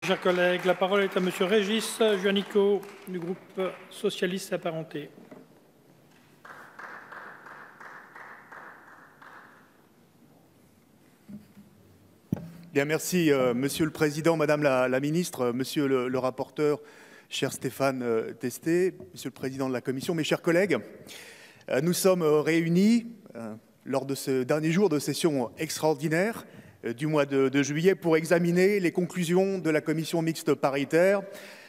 Chers collègues, la parole est à Monsieur Régis Juanico du groupe socialiste apparenté. Bien, merci, Monsieur le Président, Madame la Ministre, Monsieur le rapporteur, cher Stéphane Testé, Monsieur le Président de la Commission, mes chers collègues. Nous sommes réunis lors de ce dernier jour de session extraordinaire du mois de juillet pour examiner les conclusions de la commission mixte paritaire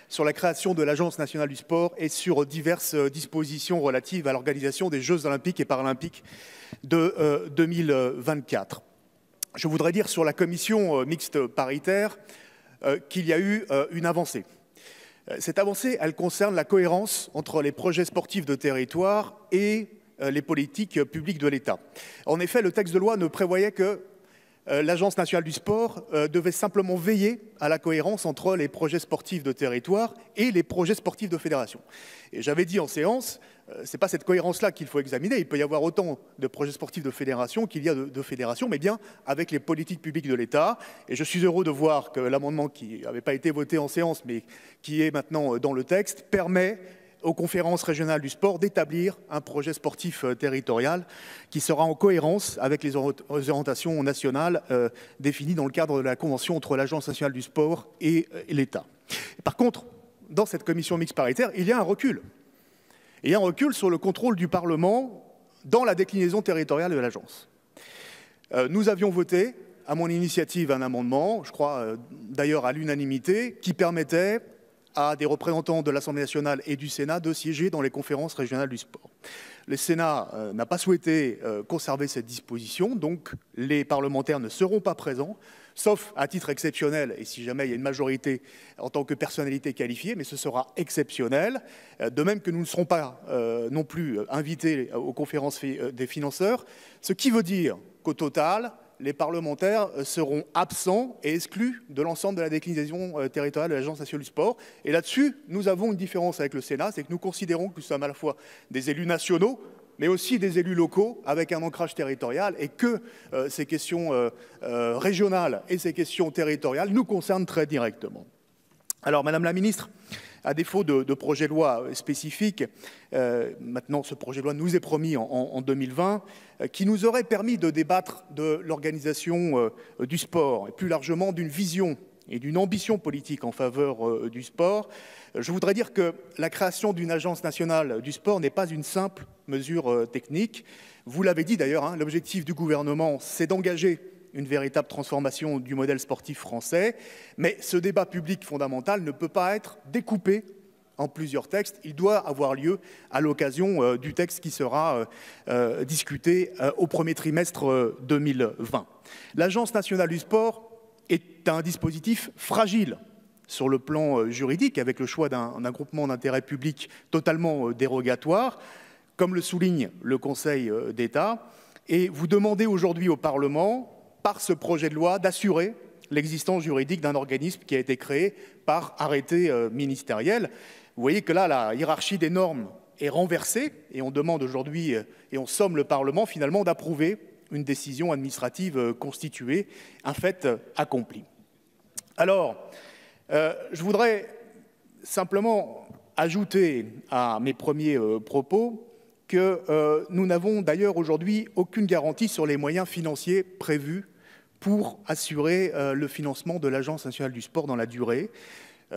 sur la création de l'Agence nationale du sport et sur diverses dispositions relatives à l'organisation des Jeux olympiques et paralympiques de 2024. Je voudrais dire sur la commission mixte paritaire qu'il y a eu une avancée. Cette avancée, elle concerne la cohérence entre les projets sportifs de territoire et les politiques publiques de l'État. En effet, le texte de loi ne prévoyait que l'Agence nationale du sport devait simplement veiller à la cohérence entre les projets sportifs de territoire et les projets sportifs de fédération. Et j'avais dit en séance, ce n'est pas cette cohérence-là qu'il faut examiner. Il peut y avoir autant de projets sportifs de fédération qu'il y a de fédérations, mais bien avec les politiques publiques de l'État. Et je suis heureux de voir que l'amendement qui n'avait pas été voté en séance, mais qui est maintenant dans le texte, permet aux conférences régionales du sport d'établir un projet sportif territorial qui sera en cohérence avec les orientations nationales définies dans le cadre de la convention entre l'Agence nationale du sport et l'État. Par contre, dans cette commission mixte paritaire, il y a un recul. Il y a un recul sur le contrôle du Parlement dans la déclinaison territoriale de l'Agence. Nous avions voté, à mon initiative, un amendement, je crois d'ailleurs à l'unanimité, qui permettait à des représentants de l'Assemblée nationale et du Sénat de siéger dans les conférences régionales du sport. Le Sénat n'a pas souhaité conserver cette disposition, donc les parlementaires ne seront pas présents, sauf à titre exceptionnel, et si jamais il y a une majorité en tant que personnalité qualifiée, mais ce sera exceptionnel, de même que nous ne serons pas non plus invités aux conférences des financeurs, ce qui veut dire qu'au total, les parlementaires seront absents et exclus de l'ensemble de la déclinaison territoriale de l'Agence nationale du sport. Et là-dessus, nous avons une différence avec le Sénat, c'est que nous considérons que nous sommes à la fois des élus nationaux, mais aussi des élus locaux avec un ancrage territorial et que ces questions régionales et ces questions territoriales nous concernent très directement. Alors, Madame la Ministre, à défaut de projet de loi spécifique, maintenant ce projet de loi nous est promis en 2020, qui nous aurait permis de débattre de l'organisation du sport et plus largement d'une vision et d'une ambition politique en faveur du sport. Je voudrais dire que la création d'une agence nationale du sport n'est pas une simple mesure technique. Vous l'avez dit d'ailleurs, hein, l'objectif du gouvernement, c'est d'engager une véritable transformation du modèle sportif français. Mais ce débat public fondamental ne peut pas être découpé en plusieurs textes. Il doit avoir lieu à l'occasion du texte qui sera discuté au premier trimestre 2020. L'Agence nationale du sport est un dispositif fragile sur le plan juridique, avec le choix d'un groupement d'intérêt public totalement dérogatoire, comme le souligne le Conseil d'État. Et vous demandez aujourd'hui au Parlement, par ce projet de loi, d'assurer l'existence juridique d'un organisme qui a été créé par arrêté ministériel. Vous voyez que là, la hiérarchie des normes est renversée et on demande aujourd'hui, et on somme le Parlement finalement d'approuver une décision administrative constituée, un fait accompli. Alors, je voudrais simplement ajouter à mes premiers propos que nous n'avons d'ailleurs aujourd'hui aucune garantie sur les moyens financiers prévus pour assurer le financement de l'Agence nationale du sport dans la durée.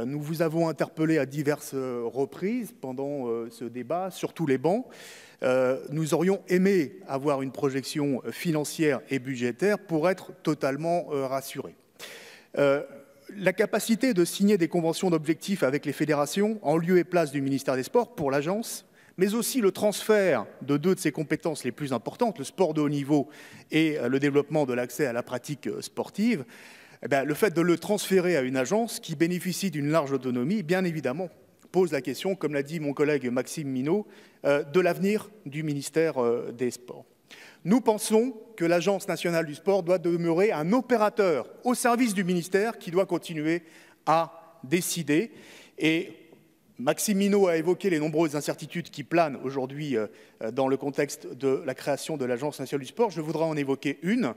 Nous vous avons interpellé à diverses reprises pendant ce débat, sur tous les bancs. Nous aurions aimé avoir une projection financière et budgétaire pour être totalement rassurés. La capacité de signer des conventions d'objectifs avec les fédérations en lieu et place du ministère des Sports pour l'agence, mais aussi le transfert de deux de ses compétences les plus importantes, le sport de haut niveau et le développement de l'accès à la pratique sportive, le fait de le transférer à une agence qui bénéficie d'une large autonomie, bien évidemment, pose la question, comme l'a dit mon collègue Maxime Minot, de l'avenir du ministère des Sports. Nous pensons que l'Agence nationale du sport doit demeurer un opérateur au service du ministère qui doit continuer à décider. Et Maxime Minot a évoqué les nombreuses incertitudes qui planent aujourd'hui dans le contexte de la création de l'Agence nationale du sport. Je voudrais en évoquer une.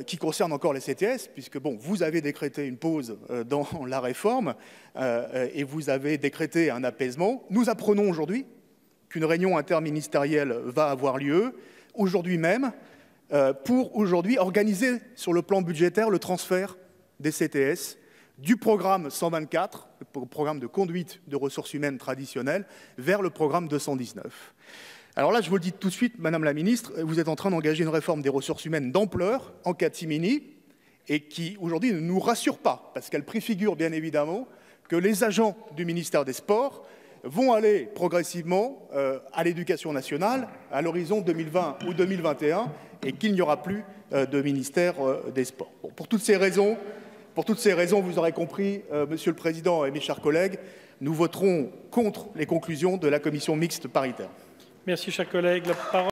qui concerne encore les CTS, puisque bon, vous avez décrété une pause dans la réforme et vous avez décrété un apaisement. Nous apprenons aujourd'hui qu'une réunion interministérielle va avoir lieu, aujourd'hui même, pour aujourd'hui organiser sur le plan budgétaire le transfert des CTS du programme 124, le programme de conduite de ressources humaines traditionnelles, vers le programme 219. Alors là, je vous le dis tout de suite, Madame la Ministre, vous êtes en train d'engager une réforme des ressources humaines d'ampleur en catimini et qui, aujourd'hui, ne nous rassure pas, parce qu'elle préfigure bien évidemment que les agents du ministère des Sports vont aller progressivement à l'éducation nationale à l'horizon 2020 ou 2021 et qu'il n'y aura plus de ministère des Sports. Bon, pour toutes ces raisons, vous aurez compris, Monsieur le Président et mes chers collègues, nous voterons contre les conclusions de la commission mixte paritaire. Merci, chers collègues. La parole